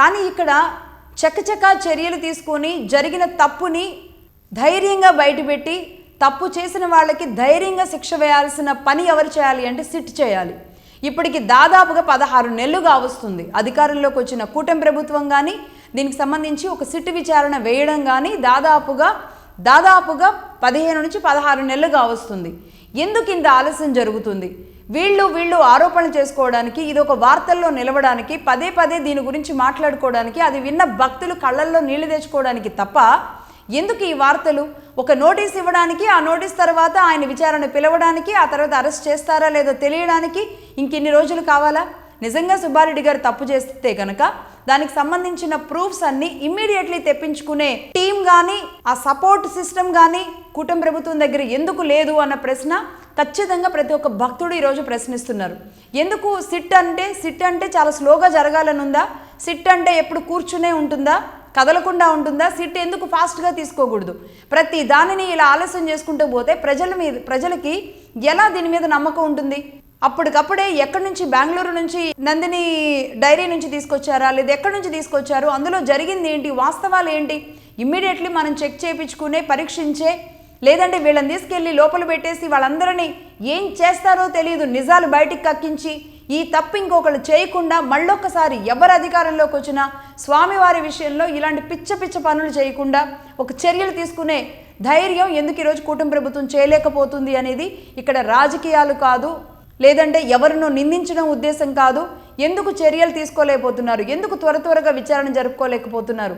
కానీ ఇక్కడ చకచకా చర్యలు తీసుకొని జరిగిన తప్పుని ధైర్యంగా బయటపెట్టి తప్పు చేసిన వాళ్ళకి ధైర్యంగా శిక్ష వేయాల్సిన పని ఎవరు చేయాలి అంటే సిట్ చేయాలి. ఇప్పటికి దాదాపుగా 16 నెలలుగా వస్తుంది. అధికారంలోకి వచ్చిన కూటమి ప్రభుత్వం కానీ దీనికి సంబంధించి ఒక సిట్ విచారణ వేయడం కానీ దాదాపుగా 15 నుంచి 16 నెలలుగా వస్తుంది. ఎందుకు ఇంత ఆలస్యం జరుగుతుంది? వీళ్ళు ఆరోపణలు చేసుకోవడానికి, ఇది ఒక వార్తల్లో నిలవడానికి, పదే దీని గురించి మాట్లాడుకోవడానికి, అది విన్న భక్తులు కళ్ళల్లో నీళ్లు తెచ్చుకోవడానికి తప్ప ఎందుకు ఈ వార్తలు? ఒక నోటీస్ ఇవ్వడానికి, ఆ నోటీస్ తర్వాత ఆయన విచారణ పిలవడానికి, ఆ తర్వాత అరెస్ట్ చేస్తారా లేదో తెలియడానికి ఇంకిన్ని రోజులు కావాలా? నిజంగా సుబ్బారెడ్డి గారు తప్పు చేస్తే కనుక దానికి సంబంధించిన ప్రూఫ్స్ అన్ని ఇమ్మీడియట్లీ తెప్పించుకునే టీం కానీ, ఆ సపోర్ట్ సిస్టమ్ కానీ కూటమి ప్రభుత్వం దగ్గర ఎందుకు లేదు అన్న ప్రశ్న ఖచ్చితంగా ప్రతి ఒక్క భక్తుడు ఈరోజు ప్రశ్నిస్తున్నారు. ఎందుకు సిట్ అంటే చాలా స్లోగా జరగాలని ఉందా? సిట్ అంటే ఎప్పుడు కూర్చునే ఉంటుందా, కదలకుండా ఉంటుందా? సిట్ ఎందుకు ఫాస్ట్గా తీసుకోకూడదు? ప్రతి దానిని ఇలా ఆలస్యం చేసుకుంటూ పోతే ప్రజలకి ఎలా దీని మీద నమ్మకం ఉంటుంది? అప్పటికప్పుడే ఎక్కడి నుంచి, బెంగళూరు నుంచి నందిని డైరీ నుంచి తీసుకొచ్చారా, లేదా ఎక్కడి నుంచి తీసుకొచ్చారు, అందులో జరిగింది ఏంటి, వాస్తవాలు ఏంటి, ఇమ్మీడియట్లీ మనం చెక్ చేయించుకునే, పరీక్షించే, లేదంటే వీళ్ళని తీసుకెళ్ళి లోపల పెట్టేసి వాళ్ళందరినీ ఏం చేస్తారో తెలియదు నిజాలు బయటికి కక్కించి ఈ తప్పు ఇంకొకళ్ళు చేయకుండా మళ్ళొక్కసారి ఎవరు అధికారంలోకి వచ్చినా స్వామివారి విషయంలో ఇలాంటి పిచ్చ పనులు చేయకుండా ఒక చర్యలు తీసుకునే ధైర్యం ఎందుకు ఈరోజు కూటమి ప్రభుత్వం చేయలేకపోతుంది అనేది ఇక్కడ రాజకీయాలు కాదు, లేదంటే ఎవరినో నిందించడం ఉద్దేశం కాదు. ఎందుకు చర్యలు తీసుకోలేకపోతున్నారు? ఎందుకు త్వరగా విచారణ జరుపుకోలేకపోతున్నారు?